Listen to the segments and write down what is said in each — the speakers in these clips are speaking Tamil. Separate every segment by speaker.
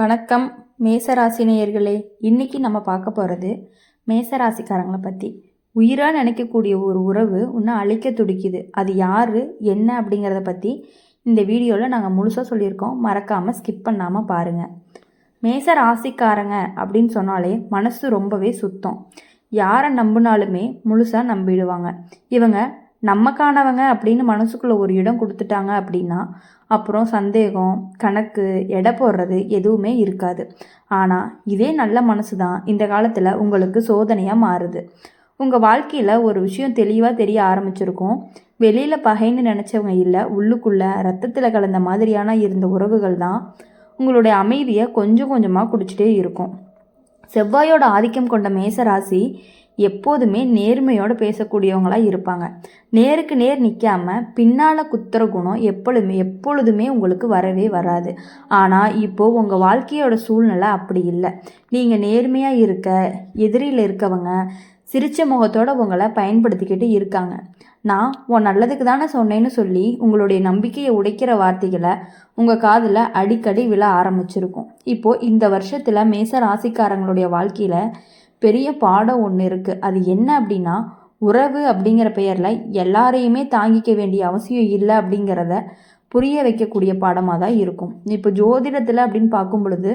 Speaker 1: வணக்கம் மேசராசி நேயர்களே. இன்னைக்கு நம்ம பார்க்க போகிறது மேசராசிக்காரங்களை பற்றி. உயிராக நினைக்கக்கூடிய ஒரு உறவு இன்னும் அழிக்க துடிக்குது. அது யார் என்ன அப்படிங்கிறத பற்றி இந்த வீடியோவில் நாங்கள் முழுசாக சொல்லியிருக்கோம். மறக்காமல் ஸ்கிப் பண்ணாமல் பாருங்கள். மேசராசிக்காரங்க அப்படின்னு சொன்னாலே மனசு ரொம்பவே சுத்தம். யாரை நம்பினாலுமே முழுசாக நம்பிடுவாங்க. இவங்க நமக்கானவங்க அப்படின்னு மனசுக்குள்ளே ஒரு இடம் கொடுத்துட்டாங்க அப்படின்னா அப்புறம் சந்தேகம், கணக்கு, எடை போடுறது எதுவுமே இருக்காது. ஆனால் இதே நல்ல மனசு தான் இந்த காலத்தில் உங்களுக்கு சோதனையாக மாறுது. உங்கள் வாழ்க்கையில் ஒரு விஷயம் தெளிவாக தெரிய ஆரம்பிச்சிருக்கும். வெளியில் பகைன்னு நினச்சவங்க இல்லை, உள்ளுக்குள்ளே ரத்தத்தில் கலந்த மாதிரியான இருந்த உறவுகள் தான் உங்களுடைய அமைதியை கொஞ்சம் கொஞ்சமாக குடிச்சிட்டே இருக்கும். செவ்வாயோட ஆதிக்கம் கொண்ட மேசராசி எப்போதுமே நேர்மையோடு பேசக்கூடியவங்களாக இருப்பாங்க. நேருக்கு நேர் நிற்காம பின்னால் குத்துற குணம் எப்பொழுதுமே உங்களுக்கு வரவே வராது. ஆனால் இப்போது உங்கள் வாழ்க்கையோட சூழ்நிலை அப்படி இல்லை. நீங்கள் நேர்மையாக இருக்க எதிரியில் இருக்கவங்க சிரிச்ச முகத்தோடு உங்களை பயன்படுத்திக்கிட்டு இருக்காங்க. நான் உன் நல்லதுக்கு தானே சொன்னேன்னு சொல்லி உங்களுடைய நம்பிக்கையை உடைக்கிற வார்த்தைகளை உங்கள் காதில் அடிக்கடி விழ ஆரம்பிச்சிருக்கும். இப்போது இந்த வருஷத்தில் மேச ராசிக்காரங்களுடைய வாழ்க்கையில் பெரிய பாடம் ஒன்று இருக்குது. அது என்ன அப்படின்னா, உறவு அப்படிங்கிற பெயரில் எல்லாரையுமே தாங்கிக்க வேண்டிய அவசியம் இல்லை அப்படிங்கிறத புரிய வைக்கக்கூடிய பாடமாக தான் இருக்கும். இப்போ ஜோதிடத்தில் அப்படின்னு பார்க்கும் பொழுது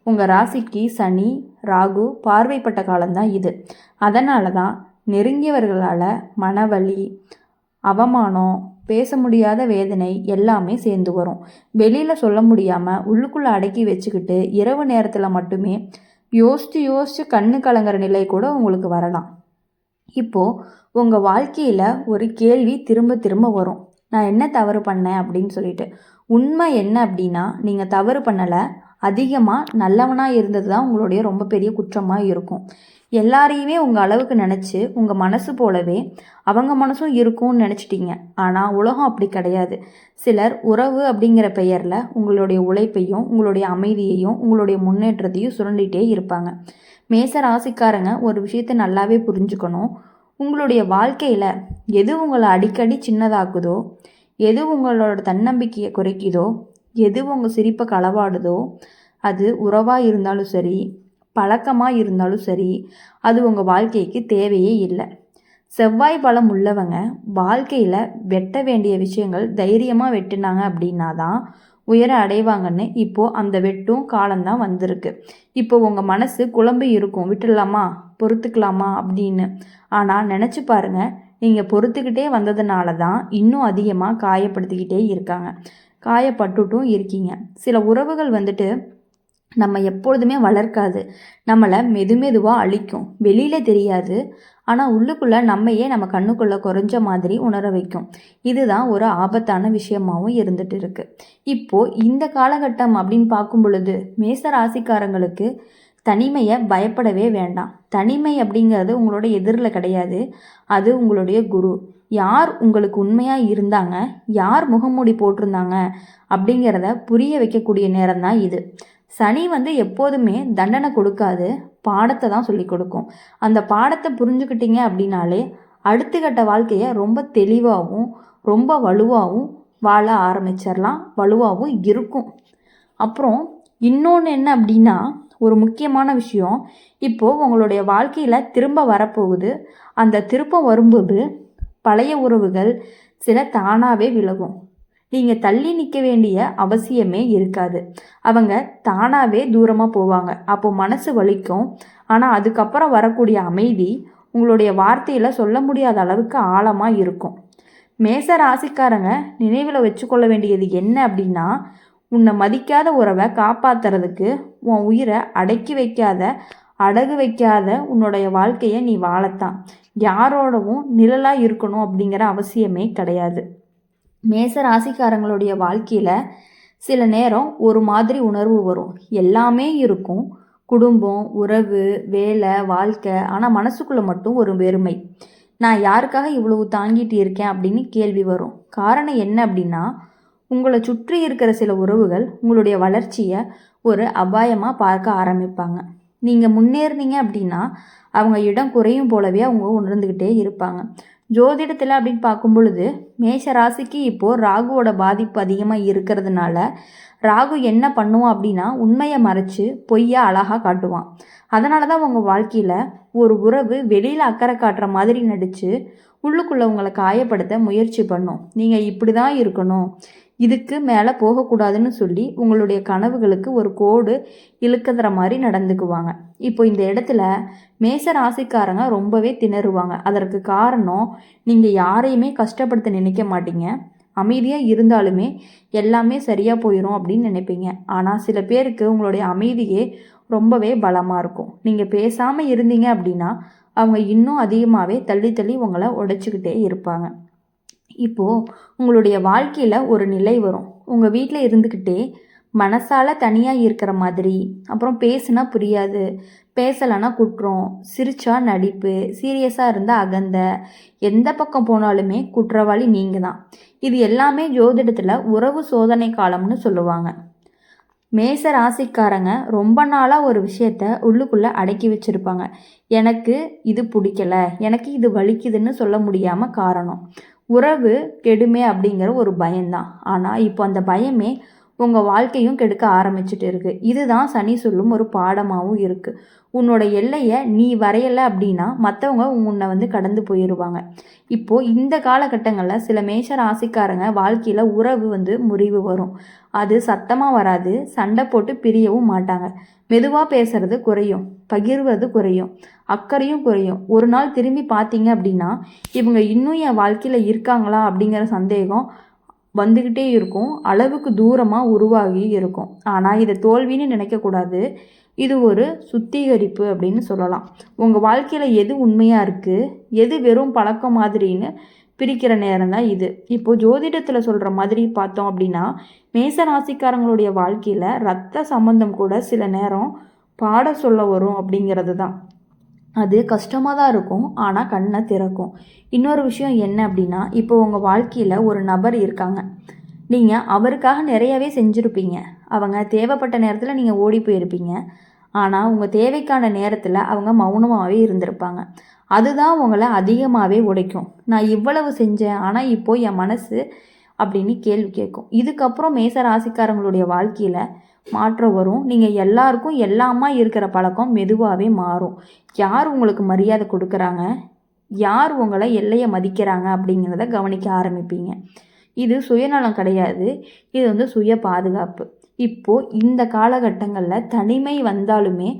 Speaker 1: உங்கள் ராசிக்கு சனி ராகு பார்வைப்பட்ட காலம்தான் இது. அதனால தான் நெருங்கியவர்களால் மனவலி, அவமானம், பேச முடியாத வேதனை எல்லாமே சேர்ந்து வரும். வெளியில் சொல்ல முடியாமல் உள்ளுக்குள்ளே அடக்கி வச்சுக்கிட்டு இரவு நேரத்தில் மட்டுமே யோசித்து கண்ணு கலங்குற நிலை கூட உங்களுக்கு வரலாம். இப்போது உங்கள் வாழ்க்கையில் ஒரு கேள்வி திரும்ப திரும்ப வரும். நான் என்ன தவறு பண்ணேன் அப்படின்னு சொல்லிட்டு. உண்மை என்ன அப்படின்னா, நீங்கள் தவறு பண்ணலை, அதிகமாக நல்லவனாக இருந்தது தான் உங்களுடைய ரொம்ப பெரிய குற்றமாக இருக்கும். எல்லாரையுமே உங்கள் அளவுக்கு நினச்சி உங்கள் மனசு போலவே அவங்க மனசும் இருக்கும்னு நினச்சிட்டிங்க. ஆனால் உலகம் அப்படி கிடையாது. சிலர் உறவு அப்படிங்கிற பெயரில் உங்களுடைய உழைப்பையும் உங்களுடைய அமைதியையும் உங்களுடைய முன்னேற்றத்தையும் சுரண்டிகிட்டே இருப்பாங்க. மேச ராசிக்காரங்க ஒரு விஷயத்தை நல்லாவே புரிஞ்சுக்கணும். உங்களுடைய வாழ்க்கையில் எது உங்களை அடிக்கடி சின்னதாக்குதோ, எது உங்களோட தன்னம்பிக்கையை குறைக்குதோ, எது உங்கள் சிரிப்பை களவாடுதோ, அது உறவாக இருந்தாலும் சரி, பழக்கமாக இருந்தாலும் சரி, அது உங்கள் வாழ்க்கைக்கு தேவையே இல்லை. செவ்வாய் பலம் உள்ளவங்க வாழ்க்கையில் வெட்ட வேண்டிய விஷயங்கள் தைரியமாக வெட்டினாங்க அப்படின்னா தான் உயர அடைவாங்கன்னு இப்போது அந்த வெட்டும் காலம்தான் வந்திருக்கு. இப்போ உங்கள் மனசு குழம்பு இருக்கும், விட்டுடலாமா பொறுத்துக்கலாமா அப்படின்னு. ஆனால் நினச்சி பாருங்கள், நீங்கள் பொறுத்துக்கிட்டே வந்ததுனால தான் இன்னும் அதிகமாக காயப்படுத்திக்கிட்டே இருக்காங்க, காயப்பட்டுட்டும் இருக்கீங்க. சில உறவுகள் வந்துட்டு நம்ம எப்பொழுதுமே வளர்க்காது, நம்மளை மெதுவாக அழிக்கும். வெளியில் தெரியாது, ஆனால் உள்ளுக்குள்ளே நம்மையே நம்ம கண்ணுக்குள்ளே குறைஞ்ச மாதிரி உணர வைக்கும். இதுதான் ஒரு ஆபத்தான விஷயமாகவும் இருந்துட்டு இருக்கு. இப்போது இந்த காலகட்டம் அப்படின்னு பார்க்கும் பொழுது மேச ராசிக்காரங்களுக்கு தனிமையை பயப்படவே வேண்டாம். தனிமை அப்படிங்கிறது உங்களோட எதிரில் கிடையாது, அது உங்களுடைய குரு. யார் உங்களுக்கு உண்மையாக இருந்தாங்க, யார் முகமூடி போட்டிருந்தாங்க அப்படிங்கிறத புரிய வைக்கக்கூடிய நேரம் தான் இது. சனி எப்போதுமே தண்டனை கொடுக்காது, பாடத்தை தான் சொல்லி கொடுக்கும். அந்த பாடத்தை புரிஞ்சுக்கிட்டீங்க அப்படின்னாலே அடுத்த கட்ட வாழ்க்கையை ரொம்ப தெளிவாகவும் ரொம்ப வலுவாகவும் வாழ ஆரம்பிச்சிடலாம், வலுவாகவும் இருக்கும். அப்புறம் இன்னொன்று என்ன அப்படின்னா, ஒரு முக்கியமான விஷயம், இப்போது உங்களுடைய வாழ்க்கையில் திரும்ப வரப்போகுது. அந்த திருப்பம் வரும்போது பழைய உறவுகள் சில தானாகவே விலகும். நீங்கள் தள்ளி நிற்க வேண்டிய அவசியமே இருக்காது. அவங்க தானாகவே தூரமாக போவாங்க. அப்போது மனசு வலிக்கும், ஆனால் அதுக்கப்புறம் வரக்கூடிய அமைதி உங்களுடைய வார்த்தையில் சொல்ல முடியாத அளவுக்கு ஆழமாக இருக்கும். மேச ராசிக்காரங்க நினைவில் வச்சுக்கொள்ள வேண்டியது என்ன அப்படின்னா, உன்னை மதிக்காத உறவை காப்பாற்றுறதுக்கு உன் உயிரை அடக்கி வைக்காத, அடகு வைக்காத உன்னுடைய வாழ்க்கையை நீ வாழத்தான். யாரோடவும் நிழலாக இருக்கணும் அப்படிங்கிற அவசியமே கிடையாது. மேச ராசிக்காரங்களுடைய வாழ்க்கையில் சில நேரம் ஒரு மாதிரி உணர்வு வரும். எல்லாமே இருக்கும், குடும்பம், உறவு, வேலை, வாழ்க்கை. ஆனால் மனசுக்குள்ளே மட்டும் ஒரு வெறுமை. நான் யாருக்காக இவ்வளவு தாங்கிட்டு இருக்கேன் அப்படின்னு கேள்வி வரும். காரணம் என்ன அப்படின்னா, உங்களை சுற்றி இருக்கிற சில உறவுகள் உங்களுடைய வளர்ச்சியை ஒரு அபாயமாக பார்க்க ஆரம்பிப்பாங்க. நீங்கள் முன்னேறினீங்க அப்படின்னா அவங்க இடம் குறையும் போலவே அவங்க உணர்ந்துக்கிட்டே இருப்பாங்க. ஜோதிடத்தில் அப்படின்னு பார்க்கும் பொழுது மேஷ ராசிக்கு இப்போது ராகுவோட பாதிப்பு அதிகமாக இருக்கிறதுனால ராகு என்ன பண்ணுவான் அப்படின்னா உண்மையை மறைச்சு பொய்யை அழகாக காட்டுவான். அதனால தான் உங்கள் வாழ்க்கையில் ஒரு உறவு வெளியில் அக்கறை காட்டுற மாதிரி நடித்து உள்ளுக்குள்ளே உங்களை காயப்படுத்த முயற்சி பண்ணும். நீங்கள் இப்படி தான் இருக்கணும், இதுக்கு மேலே போகக்கூடாதுன்னு சொல்லி உங்களுடைய கனவுகளுக்கு ஒரு கோடு இழுக்கிற மாதிரி நடந்துக்குவாங்க. இப்போ இந்த இடத்துல மேச ராசிக்காரங்க ரொம்பவே திணறுவாங்க. அதற்கு காரணம், நீங்கள் யாரையுமே கஷ்டப்படுத்த நினைக்க மாட்டீங்க. அமைதியாக இருந்தாலுமே எல்லாமே சரியாக போயிடும் அப்படின்னு நினைப்பீங்க. ஆனால் சில பேருக்கு உங்களுடைய அமைதியே ரொம்பவே பலமாக இருக்கும். நீங்கள் பேசாமல் இருந்தீங்க அப்படின்னா அவங்க இன்னும் அதிகமாகவே தள்ளி தள்ளி உங்களை உடைச்சிக்கிட்டே இருப்பாங்க. இப்போது உங்களுடைய வாழ்க்கையில் ஒரு நிலை வரும். உங்கள் வீட்டில் இருந்துக்கிட்டே மனசால் தனியாக இருக்கிற மாதிரி, அப்புறம் பேசுனா புரியாது, பேசலைன்னா குற்றம், சிரிச்சா நடிப்பு, சீரியஸாக இருந்தால் அகந்தை, எந்த பக்கம் போனாலுமே குற்றவாளி நீங்கள் தான். இது எல்லாமே ஜோதிடத்தில் உறவு சோதனை காலம்னு சொல்லுவாங்க. மேச ராசிக்காரங்க ரொம்ப நாளாக ஒரு விஷயத்த உள்ளுக்குள்ளே அடக்கி வச்சுருப்பாங்க. எனக்கு இது பிடிக்கல, எனக்கு இது வலிக்குதுன்னு சொல்ல முடியாமல் காரணம் உறவு கெடுமே அப்படிங்கிற ஒரு பயம்தான். ஆனால் இப்போ அந்த பயமே உங்கள் வாழ்க்கையும் கெடுக்க ஆரம்பிச்சுட்டு இருக்குது. இதுதான் சனி சொல்லும் ஒரு பாடமாகவும் இருக்குது. உன்னோட எல்லையை நீ வரையலை அப்படின்னா மற்றவங்க உன்னை கடந்து போயிடுவாங்க. இப்போது இந்த காலகட்டங்களில் சில மேஷ ராசிக்காரங்க வாழ்க்கையில் உறவு முறிவு வரும். அது சத்தமாக வராது, சண்டை போட்டு பிரியவும் மாட்டாங்க. மெதுவாக பேசுறது குறையும், பகிர்வது குறையும், அக்கறையும் குறையும். ஒரு நாள் திரும்பி பார்த்தீங்க அப்படின்னா இவங்க இன்னும் என் வாழ்க்கையில் இருக்காங்களா அப்படிங்கிற சந்தேகம் வந்துக்கிட்டே இருக்கும். அளவுக்கு தூரமாக உருவாகி இருக்கும். ஆனால் இதை தோல்வின்னு நினைக்கக்கூடாது. இது ஒரு சுத்திகரிப்பு அப்படின்னு சொல்லலாம். உங்கள் வாழ்க்கையில் எது உண்மையாக இருக்குது, எது வெறும் பழக்கம் மாதிரின்னு பிரிக்கிற நேரம் தான் இது. இப்போது ஜோதிடத்தில் சொல்கிற மாதிரி பார்த்தோம் அப்படின்னா மேச ராசிக்காரங்களுடைய வாழ்க்கையில் ரத்த சம்பந்தம் கூட சில நேரம் பாட சொல்ல வரும் அப்படிங்கிறது தான். அது கஷ்டமாக தான் இருக்கும், ஆனால் கண்ணை திறக்கும். இன்னொரு விஷயம் என்ன அப்படின்னா, இப்போ உங்கள் வாழ்க்கையில் ஒரு நபர் இருக்காங்க. நீங்கள் அவருக்காக நிறையவே செஞ்சுருப்பீங்க. அவங்க தேவைப்பட்ட நேரத்தில் நீங்கள் ஓடி போயிருப்பீங்க. ஆனால் உங்கள் தேவைக்கான நேரத்தில் அவங்க மௌனமாகவே இருந்திருப்பாங்க. அதுதான் உங்களை அதிகமாகவே உடைக்கும். நான் இவ்வளவு செஞ்சேன், ஆனால் இப்போது என் மனசு அப்படின்னு கேள்வி கேட்கும். இதுக்கப்புறம் மேச ராசிக்காரங்களுடைய வாழ்க்கையில் மாற்றம் வரும். நீங்கள் எல்லாருக்கும் எல்லாமா இருக்கிற பழக்கம் மெதுவாகவே மாறும். யார் உங்களுக்கு மரியாதை கொடுக்குறாங்க, யார் உங்களை எல்லையை மதிக்கிறாங்க அப்படிங்கிறத கவனிக்க ஆரம்பிப்பீங்க. இது சுயநலம் கிடையாது, இது சுய பாதுகாப்பு. இப்போது இந்த காலகட்டங்களில் தனிமை வந்தாலுமே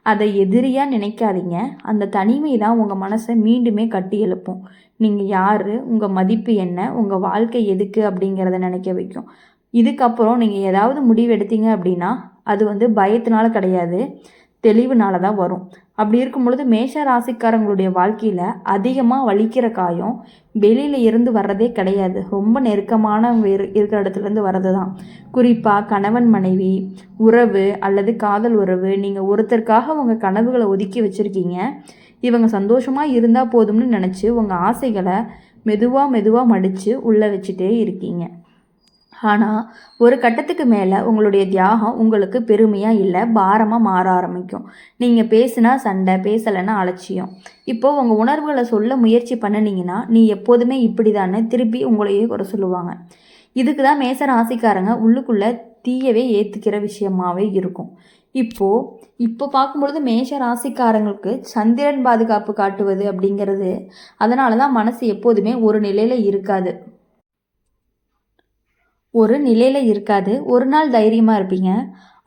Speaker 1: அதை எதிரியாக நினைக்காதீங்க. அந்த தனிமை தான் உங்கள் மனசை மீண்டுமே கட்டி எழுப்பும். நீங்கள் யார், உங்கள் மதிப்பு என்ன, உங்கள் வாழ்க்கை எதுக்கு அப்படிங்கிறத நினைக்க வைக்கும். இதுக்கப்புறம் நீங்கள் ஏதாவது முடிவு எடுத்தீங்க அப்படின்னா அது பயத்தினால கிடையாது, தெளிவுனால தான் வரும். அப்படி இருக்கும் பொழுது மேஷ ராசிக்காரங்களுடைய வாழ்க்கையில் அதிகமாக வலிக்கிற காயம் வெளியில் இருந்து வர்றதே கிடையாது, ரொம்ப நெருக்கமானவங்க இருக்கிற இடத்துலேருந்து வர்றது தான். குறிப்பாக கணவன் மனைவி உறவு அல்லது காதல் உறவு. நீங்கள் ஒருத்தருக்காக உங்கள் கனவுகளை ஒதுக்கி வச்சுருக்கீங்க. இவங்க சந்தோஷமாக இருந்தால் போதும்னு நினச்சி உங்கள் ஆசைகளை மெதுவாக மடித்து உள்ளே வச்சுட்டே இருக்கீங்க. ஆனால் ஒரு கட்டத்துக்கு மேலே உங்களுடைய தியாகம் உங்களுக்கு பெருமையாக இல்லை, பாரமாக மாற ஆரம்பிக்கும். நீங்கள் பேசுனா சண்டை, பேசலைன்னா அலட்சியம். இப்போது உங்கள் உணர்வுகளை சொல்ல முயற்சி பண்ணினீங்கன்னா நீ எப்போதுமே இப்படி தானே திருப்பி உங்களையே குறை சொல்லுவாங்க. இதுக்கு தான் மேச ராசிக்காரங்க உள்ளுக்குள்ளே தீயவே ஏற்றுக்கிற விஷயமாகவே இருக்கும். இப்போ பார்க்கும்பொழுது மேஷ ராசிக்காரங்களுக்கு சந்திரன் பாதுகாப்பு காட்டுவது அப்படிங்கிறது, அதனால தான் மனசு எப்போதுமே ஒரு நிலையில் இருக்காது. ஒரு நாள் தைரியமாக இருப்பீங்க,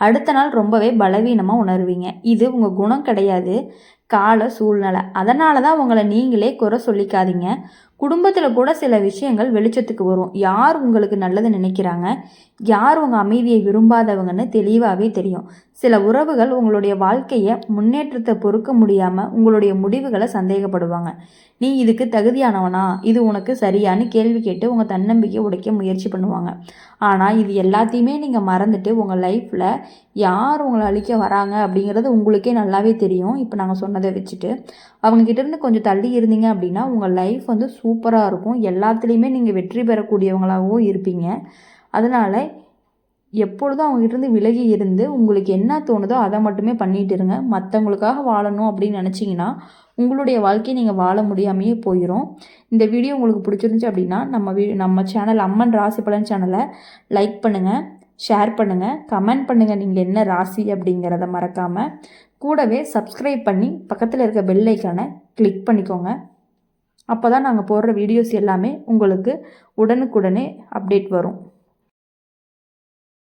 Speaker 1: அடுத்த நாள் ரொம்பவே பலவீனமாக உணர்வீங்க. இது உங்கள் குணம் கிடையாது, கால சூழ்நிலை. அதனால தான் உங்களை நீங்களே குறை சொல்லிக்காதீங்க. குடும்பத்தில் கூட சில விஷயங்கள் வெளிச்சத்துக்கு வரும். யார் உங்களுக்கு நல்லது நினைக்கிறாங்க, யார் உங்கள் அமைதியை விரும்பாதவங்கன்னு தெளிவாகவே தெரியும். சில உறவுகள் உங்களுடைய வாழ்க்கையை முன்னேற்றத்தை பொறுக்க முடியாமல் உங்களுடைய முடிவுகளை சந்தேகப்படுவாங்க. நீ இதுக்கு தகுதியானவனா, இது உனக்கு சரியானு கேள்வி கேட்டு உங்கள் தன்னம்பிக்கையை உடைக்க முயற்சி பண்ணுவாங்க. ஆனால் இது எல்லாத்தையுமே நீங்கள் மறந்துட்டு உங்கள் லைஃப்பில் யார் உங்களை அழிக்க வராங்க அப்படிங்கிறது உங்களுக்கே நல்லாவே தெரியும். இப்போ நாங்கள் சொன்னதை வச்சுட்டு அவங்ககிட்டேருந்து கொஞ்சம் தள்ளி இருந்தீங்க அப்படின்னா உங்கள் லைஃப் சூப்பராக இருக்கும். எல்லாத்துலேயுமே நீங்கள் வெற்றி பெறக்கூடியவங்களாகவும் இருப்பீங்க. அதனால் எப்பொழுதும் அவங்ககிட்டருந்து விலகி இருந்து உங்களுக்கு என்ன தோணுதோ அதை மட்டுமே பண்ணிகிட்டு இருங்க. மற்றவங்களுக்காக வாழணும் அப்படின்னு நினச்சிங்கன்னா உங்களுடைய வாழ்க்கையை நீங்கள் வாழ முடியாமையே போயிடும். இந்த வீடியோ உங்களுக்கு பிடிச்சிருந்துச்சி அப்படின்னா நம்ம சேனல் அம்மன் ராசி பலன் சேனலை லைக் பண்ணுங்கள், ஷேர் பண்ணுங்கள், கமெண்ட் பண்ணுங்கள் நீங்கள் என்ன ராசி அப்படிங்கிறத மறக்காமல். கூடவே சப்ஸ்கிரைப் பண்ணி பக்கத்தில் இருக்க பெல் ஐக்கானை கிளிக் பண்ணிக்கோங்க. அப்போ தான் நாங்கள் போடுற வீடியோஸ் எல்லாமே உங்களுக்கு உடனுக்குடனே அப்டேட் வரும்.